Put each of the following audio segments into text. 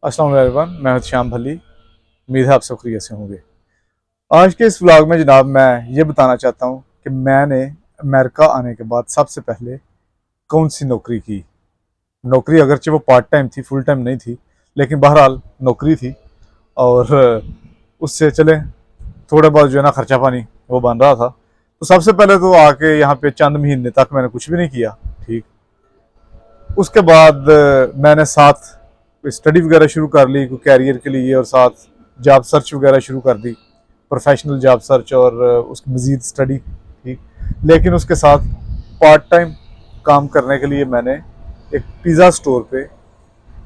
अस्सलाम वालेकुम, मैं हूं श्याम भली। उम्मीद है आप सब खैरियत से होंगे। आज के इस व्लॉग में जनाब मैं ये बताना चाहता हूँ कि मैंने अमेरिका आने के बाद सबसे पहले कौन सी नौकरी की। नौकरी अगरचे वो पार्ट टाइम थी, फुल टाइम नहीं थी, लेकिन बहरहाल नौकरी थी। और उससे चले थोड़ा बहुत जो है ना खर्चा पानी वो बन रहा था। तो सबसे पहले तो आके यहाँ पे चंद महीने तक मैंने कुछ भी नहीं किया। ठीक, उसके बाद मैंने साथ स्टडी वगैरह शुरू कर ली कैरियर के लिए, और साथ जॉब सर्च वगैरह शुरू कर दी, प्रोफेशनल जॉब सर्च और उसकी मज़ीद स्टडी। ठीक, लेकिन उसके साथ पार्ट टाइम काम करने के लिए मैंने एक पिज़्ज़ा स्टोर पे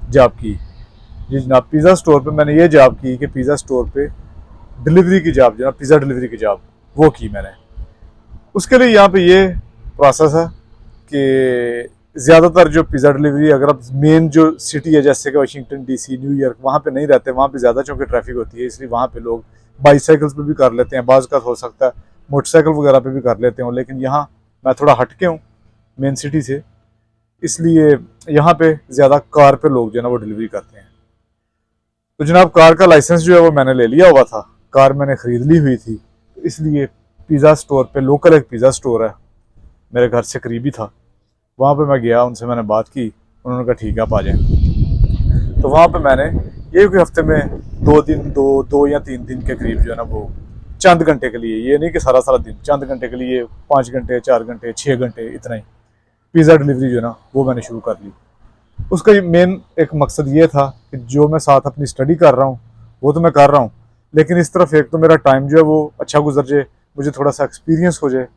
जॉब की। जी जनाब, पिज़्ज़ा स्टोर पे मैंने ये जॉब की कि पिज़्ज़ा स्टोर पे डिलीवरी की जॉब, जो ना पिज़्ज़ा डिलीवरी की जॉब, वो की मैंने। उसके लिए यहाँ पे ये प्रोसेस है कि ज़्यादातर जो पिज़्ज़ा डिलीवरी, अगर आप मेन जो सिटी है जैसे कि वाशिंगटन डीसी, न्यूयॉर्क, वहाँ पे नहीं रहते, वहाँ पे ज़्यादा चूँकि ट्रैफिक होती है, इसलिए वहाँ पे लोग बाईसाइकिल्स पे भी कर लेते हैं, बाज़ का हो सकता है मोटरसाइकिल वगैरह पे भी कर लेते हो। लेकिन यहाँ मैं थोड़ा हटके हूँ मेन सिटी से, इसलिए यहाँ पे ज़्यादा कार पे लोग जो है ना वो डिलीवरी करते हैं। तो जनाब, कार का लाइसेंस जो है वो मैंने ले लिया हुआ था, कार मैंने ख़रीद ली हुई थी। तो इसलिए पिज़्ज़ा स्टोर पे, लोकल एक पिज़्ज़ा स्टोर है मेरे घर से करीबी था, वहाँ पे मैं गया, उनसे मैंने बात की, उन्होंने कहा ठीक है आप आ जाएँ। तो वहाँ पे मैंने ये कोई हफ्ते में 2 दिन, दो या 3 दिन के करीब जो है ना वो चंद घंटे के लिए, ये नहीं कि सारा सारा दिन, चंद घंटे के लिए 5 घंटे, 4 घंटे, 6 घंटे, इतना ही पिज़्ज़ा डिलीवरी जो है ना वो मैंने शुरू कर ली। उसका मेन एक मकसद ये था कि जो मैं साथ अपनी स्टडी कर रहा हूँ वो तो मैं कर रहा हूँ, लेकिन इस तरफ एक तो मेरा टाइम जो है वो अच्छा गुजर जाए, मुझे थोड़ा सा एक्सपीरियंस हो जाए,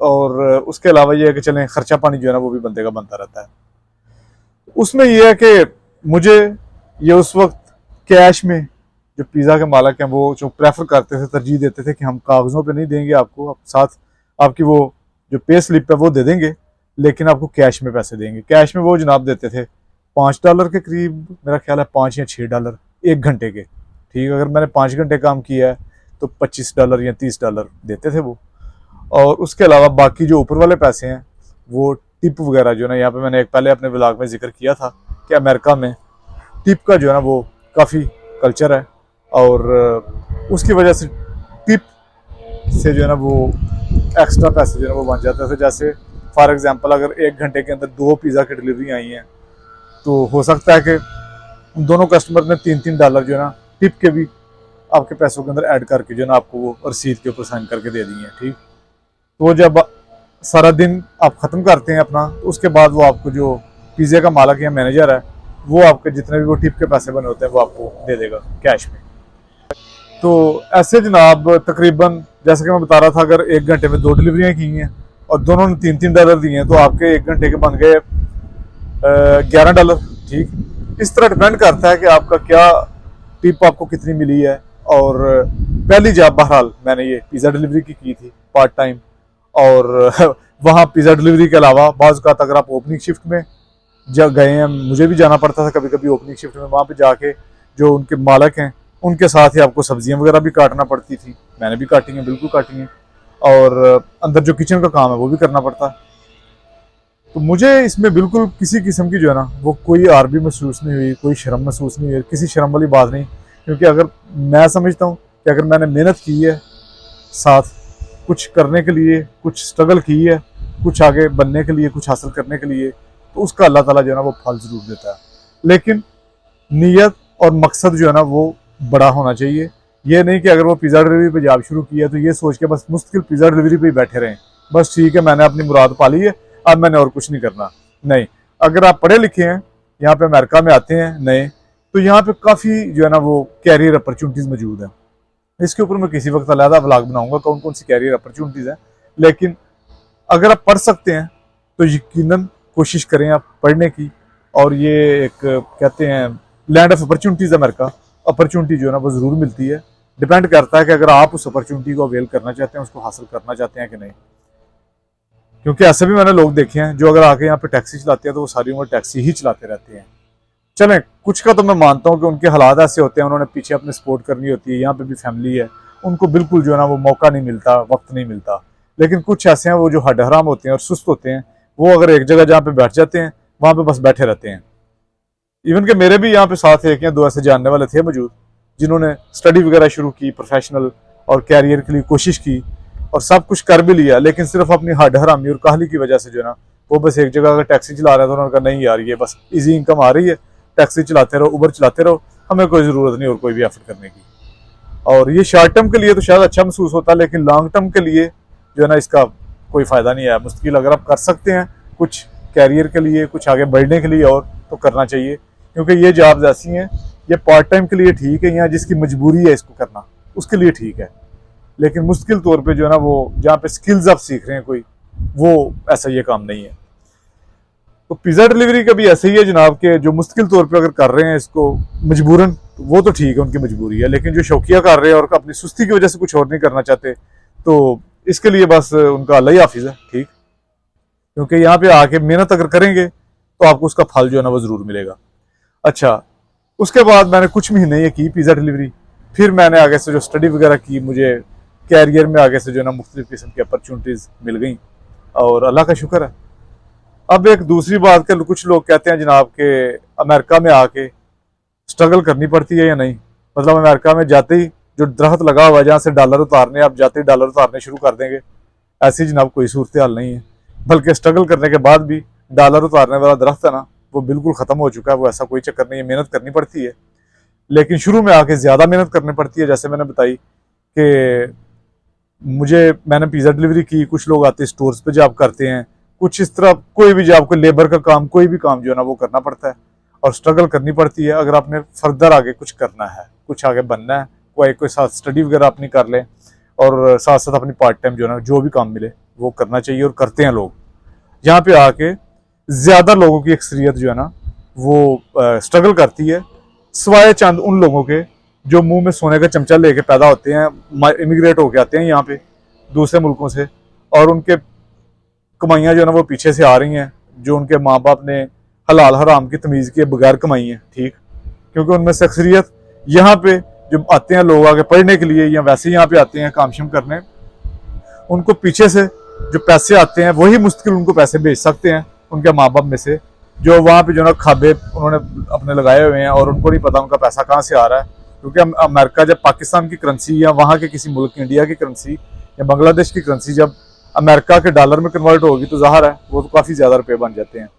और उसके अलावा ये है कि चलें खर्चा पानी जो है ना वो भी बंदे का बनता रहता है। उसमें यह है कि मुझे ये उस वक्त कैश में, जो पिज़्ज़ा के मालिक हैं वो जो प्रेफर करते थे, तरजीह देते थे कि हम कागज़ों पे नहीं देंगे आपको, आप साथ आपकी वो जो पे स्लिप है वो दे देंगे, लेकिन आपको कैश में पैसे देंगे। कैश में वो जनाब देते थे $5 के करीब, मेरा ख्याल है $5 या $6 1 घंटे के। ठीक, अगर मैंने 5 घंटे काम किया है तो $25 या $30 देते थे वो। और उसके अलावा बाकी जो ऊपर वाले पैसे हैं वो टिप वगैरह जो है ना, यहाँ पे मैंने एक पहले अपने व्लॉग में जिक्र किया था कि अमेरिका में टिप का जो है ना वो काफ़ी कल्चर है, और उसकी वजह से टिप से जो है ना वो एक्स्ट्रा पैसे जो है ना वो बन जाते थे। जैसे फॉर एग्जांपल अगर 1 घंटे के अंदर 2 पिज़्ज़ा की डिलीवरी आई हैं, तो हो सकता है कि दोनों कस्टमर ने $3-3 जो है ना टिप के भी आपके पैसों के अंदर ऐड करके जो है ना आपको वो रसीद के ऊपर साइन करके दे दी हैं। ठीक, तो जब सारा दिन आप ख़त्म करते हैं अपना, तो उसके बाद वो आपको जो पिज़्ज़े का मालिक या मैनेजर है वो आपके जितने भी वो टिप के पैसे बने होते हैं वो आपको दे देगा कैश में। तो ऐसे जनाब तकरीबन, जैसे कि मैं बता रहा था, अगर 1 घंटे में 2 डिलीवरियाँ की हैं और दोनों ने $3-3 दिए हैं, तो आपके 1 घंटे के बन गए $11। ठीक, इस तरह डिपेंड करता है कि आपका क्या टिप आपको कितनी मिली है। और पहली जॉब बहरहाल मैंने ये पिज़्ज़ा डिलीवरी की थी पार्ट टाइम, और वहाँ पिज़्ज़ा डिलीवरी के अलावा बाज़ औक़ात अगर आप ओपनिंग शिफ्ट में जब गए हैं, मुझे भी जाना पड़ता था कभी कभी ओपनिंग शिफ्ट में, वहाँ पे जाके जो उनके मालिक हैं उनके साथ ही आपको सब्जियां वगैरह भी काटना पड़ती थी। मैंने भी काटी हैं, बिल्कुल काटी हैं, और अंदर जो किचन का काम है वो भी करना पड़ता। तो मुझे इसमें बिल्कुल किसी किस्म की जो है ना वो कोई आर भी महसूस नहीं हुई, कोई शर्म महसूस नहीं हुई, किसी शर्म वाली बात नहीं। क्योंकि अगर मैं समझता हूँ कि अगर मैंने मेहनत की है, साथ कुछ करने के लिए, कुछ स्ट्रगल की है, कुछ आगे बनने के लिए, कुछ हासिल करने के लिए, तो उसका अल्लाह ताला जो है ना वो फल ज़रूर देता है। लेकिन नीयत और मकसद जो है ना वो बड़ा होना चाहिए। ये नहीं कि अगर वो पिज़्ज़ा डिलीवरी पे जॉब शुरू किया तो ये सोच के बस मुश्किल पिज़्ज़ा डिलीवरी पे ही बैठे रहें, बस ठीक है मैंने अपनी मुराद पा ली है, अब मैंने और कुछ नहीं करना। नहीं, अगर आप पढ़े लिखे हैं, यहाँ पे अमेरिका में आते हैं नए, तो यहाँ पे काफ़ी जो है ना वो कैरियर अपॉर्चुनिटीज़ मौजूद हैं। इसके ऊपर मैं किसी वक्त अलहदा व्लॉग बनाऊंगा कौन कौन सी कैरियर अपॉर्चुनिटीज़ हैं। लेकिन अगर आप पढ़ सकते हैं तो यकीनन कोशिश करें आप पढ़ने की। और ये एक कहते हैं land of opportunities, America opportunity जो है ना वो ज़रूर मिलती है। डिपेंड करता है कि अगर आप उस अपॉर्चुनिटी को अवेल करना चाहते हैं, उसको हासिल करना चाहते हैं कि नहीं। क्योंकि ऐसे भी मैंने लोग देखे हैं जो अगर आके यहाँ पे टैक्सी चलाते हैं तो वो सारी उम्र टैक्सी ही चलाते रहते हैं। चलें, कुछ का तो मैं मानता हूँ कि उनके हालात ऐसे होते हैं, उन्होंने पीछे अपने सपोर्ट करनी होती है, यहाँ पे भी फैमिली है, उनको बिल्कुल जो है ना वो मौका नहीं मिलता, वक्त नहीं मिलता। लेकिन कुछ ऐसे हैं वो जो हड हराम होते हैं और सुस्त होते हैं, वो अगर एक जगह जहाँ पे बैठ जाते हैं वहाँ पे बस बैठे रहते हैं। इवन के मेरे भी यहाँ पे साथ एक या दो ऐसे जानने वाले थे मौजूद जिन्होंने स्टडी वगैरह शुरू की, प्रोफेशनल और कैरियर के लिए कोशिश की और सब कुछ कर भी लिया, लेकिन सिर्फ अपनी हड हरामी और काहली की वजह से जो है ना, वो बस एक जगह अगर टैक्सी चला रहे हैं तो उन्होंने कहा नहीं यार ये बस इजी इनकम आ रही है, टैक्सी चलाते रहो, उबर चलाते रहो, हमें कोई ज़रूरत नहीं और कोई भी एफर्ट करने की। और ये शॉर्ट टर्म के लिए तो शायद अच्छा महसूस होता है, लेकिन लॉन्ग टर्म के लिए जो है ना इसका कोई फ़ायदा नहीं है। मुश्किल अगर आप कर सकते हैं कुछ कैरियर के लिए, कुछ आगे बढ़ने के लिए और, तो करना चाहिए, क्योंकि ये जॉब्स ऐसी हैं, ये पार्ट टाइम के लिए ठीक है या जिसकी मजबूरी है इसको करना उसके लिए ठीक है, लेकिन मुश्किल तौर पे जो है ना वो जहाँ पे स्किल्स आप सीख रहे हैं कोई, वो ऐसा ये काम नहीं है। तो पिज़्ज़ा डिलीवरी का भी ऐसे ही है जनाब के जो मुश्किल तौर पे अगर कर रहे हैं इसको मजबूरन, तो वो तो ठीक है, उनकी मजबूरी है, लेकिन जो शौकिया कर रहे हैं और अपनी सुस्ती की वजह से कुछ और नहीं करना चाहते, तो इसके लिए बस उनका अल्लाह ही हाफिज़ है, ठीक। क्योंकि यहाँ पे आके मेहनत अगर करेंगे तो आपको उसका फल जो है ना वो ज़रूर मिलेगा। अच्छा, उसके बाद मैंने कुछ महीने ये की पिज़्ज़ा डिलीवरी, फिर मैंने आगे से जो स्टडी वगैरह की, मुझे कैरियर में आगे से जो है ना मुख्तलिफ किस्म की अपॉर्चुनिटीज़ मिल गई और अल्लाह का शुक्र है। अब एक दूसरी बात के कुछ लोग कहते हैं जनाब के अमेरिका में आके स्ट्रगल करनी पड़ती है या नहीं, मतलब अमेरिका में जाते ही जो दरख्त लगा हुआ है जहाँ से डॉलर उतारने, आप जाते ही डॉलर उतारने शुरू कर देंगे, ऐसी जनाब कोई सूरत हाल नहीं है। बल्कि स्ट्रगल करने के बाद भी डॉलर उतारने वाला दरख्त है ना वो बिल्कुल ख़त्म हो चुका है, वो ऐसा कोई चक्कर नहीं है, मेहनत करनी पड़ती है, लेकिन शुरू में आके ज़्यादा मेहनत करनी पड़ती है। जैसे मैंने बताई कि मैंने पिज़्ज़ा डिलीवरी की, कुछ लोग आते स्टोर्स पे जॉब करते हैं, कुछ इस तरह कोई भी जॉब, कोई लेबर का काम, कोई भी काम जो है ना वो करना पड़ता है और स्ट्रगल करनी पड़ती है अगर आपने फर्दर आगे कुछ करना है, कुछ आगे बनना है, कोई साथ स्टडी वगैरह अपनी कर लें और साथ साथ अपनी पार्ट टाइम जो है ना जो भी काम मिले वो करना चाहिए और करते हैं लोग। यहाँ पे आके ज़्यादा लोगों की अक्सरियत जो है ना वो स्ट्रगल करती है, सिवाय चंद उन लोगों के जो मुंह में सोने का चमचा लेके पैदा होते हैं, इमिग्रेट होके आते हैं यहाँ पे दूसरे मुल्कों से, और उनके कमाइयाँ जो है ना वो पीछे से आ रही हैं, जो उनके माँ बाप ने हलाल हराम की तमीज़ के बगैर कमाई है, ठीक। क्योंकि उनमें से अक्सरियत यहाँ पे जो आते हैं लोग आगे पढ़ने के लिए या वैसे यहाँ पे आते हैं कामशम करने, उनको पीछे से जो पैसे आते हैं वही मुश्किल उनको पैसे भेज सकते हैं उनके माँ बाप में से, जो वहाँ पे जो ना खाबे उन्होंने अपने लगाए हुए हैं और उनको नहीं पता उनका पैसा कहाँ से आ रहा है। क्योंकि अमेरिका जब पाकिस्तान की करेंसी या वहाँ के किसी मुल्क इंडिया की करेंसी या बांग्लादेश की करेंसी जब अमेरिका के डॉलर में कन्वर्ट होगी तो ज़ाहिर है वो तो काफ़ी ज़्यादा रुपये बन जाते हैं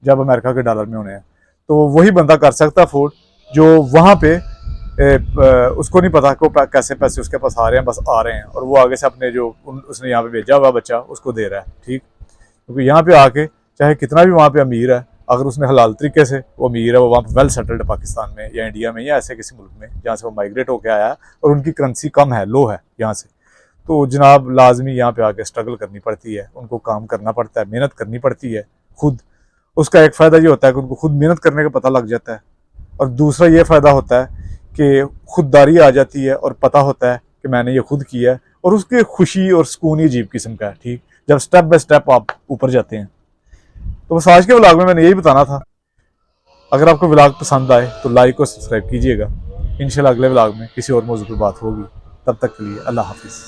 जब अमेरिका के डॉलर में होने हैं। तो वही बंदा कर सकता है अफोर्ड जो वहाँ पे उसको नहीं पता कि कैसे पैसे उसके पास आ रहे हैं, बस आ रहे हैं और वो आगे से अपने जो उसने यहाँ पे भेजा हुआ बच्चा उसको दे रहा है, ठीक। क्योंकि यहाँ पे आके चाहे कितना भी वहाँ पे अमीर है, अगर उसने हलाल तरीके से वो अमीर है, वो वहाँ पे वेल सेटल्ड पाकिस्तान में या इंडिया में या ऐसे किसी मुल्क में जहाँ से वो माइग्रेट होकर आया है और उनकी करेंसी कम है, लो है यहाँ से, तो जनाब लाजमी यहाँ पे आके स्ट्रगल करनी पड़ती है, उनको काम करना पड़ता है, मेहनत करनी पड़ती है खुद। उसका एक फ़ायदा ये होता है कि उनको खुद मेहनत करने का पता लग जाता है, और दूसरा ये फ़ायदा होता है कि खुददारी आ जाती है और पता होता है कि मैंने ये खुद किया है, और उसकी खुशी और सुकून ही अजीब किस्म का है, ठीक, जब स्टेप बाय स्टेप आप ऊपर जाते हैं। तो बस आज के व्लॉग में मैंने यही बताना था। अगर आपको व्लॉग पसंद आए तो लाइक और सब्सक्राइब कीजिएगा। इंशाल्लाह अगले व्लॉग में किसी और मौजूद पर बात होगी, तब तक के लिए अल्लाह हाफिज़।